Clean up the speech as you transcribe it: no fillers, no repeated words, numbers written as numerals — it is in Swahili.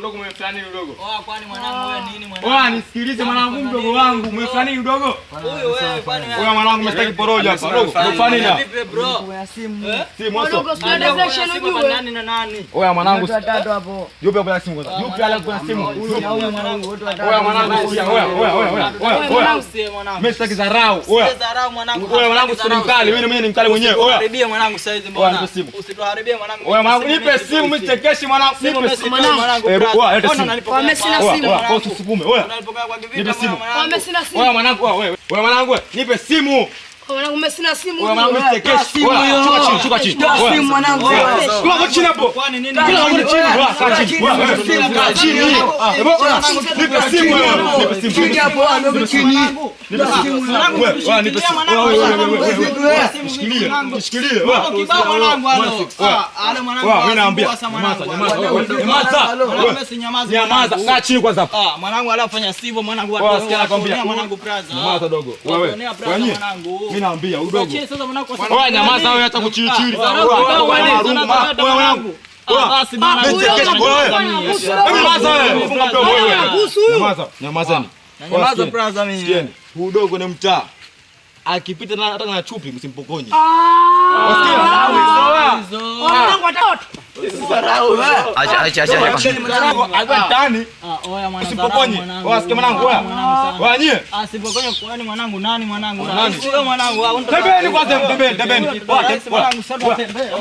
Udogo umefanya nini udogo? Kwani mwanangu wewe nini mwanangu? Nisikilize mwanangu mdogo wangu. Umefanya nini udogo? Huyu wewe kwani wewe? Wewe mwanangu umestaki poroja hapa. Udogo, umefanya nini? Vipi bro? Kwa simu. Simu hapo. Nani na nani? Wewe mwanangu. Watu watatu hapo. Yupi hapo na simu kwanza? Yupi ala kwa simu? Huyu mwanangu watu watatu. Wewe mwanangu, wewe. Mimi sitaki dharau. Wewe. Dharau mwanangu. Wewe mwanangu sio mkali. Wewe mwenyewe ni mkali mwenyewe. Wewe. Haribie mwanangu saizi mbona? Usituharibie mwanangu. Wewe mwanangu nipe simu mimi chekeshi mwanangu. Nipe simu mwanangu. Wewe leta simu. Kwa sina simu. Wewe usisukume. Wewe. Unalipokea kwa kivita Nipe simu. Kwa sina simu. Wewe mwanangu wewe. Wewe mwanangu nipe simu. Kwa mwanangu mimi sina simu. Wewe mwanangu chekeshi. Shuka chini. Simu mwanangu. Kwa chini hapo. Kwani nini? Kwa chini. Kaa chini. Nipe simu wewe. Nipe simu. Chini hapo ndio chini. Nipe simu. Wewe nipe simu. Wewe. Shikilie. Wewe. Kibao mwanangu halo. Halo mwanangu. Wewe mimi naambia. Nyamaza. Kaa chini kwanza hapo. Mwanangu alafanya sivyo mwanangu Wewe sikia nakwambia. mwanangu braza. Nyamaza dogo. Wewe. Mimi naambia udogo. Sasa mwanangu Wewe nyamaza wewe hata kuchilichili. Wewe mwanangu. Basi bwana. Nyamaza wewe. Funga mdomo wewe. Nyamaza. Nyamaza braza mimi. Sikieni. Udogo ni mtaa. Akipita na hata na chupi msimpokonye. Acha. Tani. Oya mwanangu. Usimpokonye. Wasikie mwanangu wewe. Wewe nyie. Asipokonye kwani mwanangu nani mwanangu? Nani? Sio mwanangu. Tembeni kwanza, tembeni. Mwanangu sasa tembea.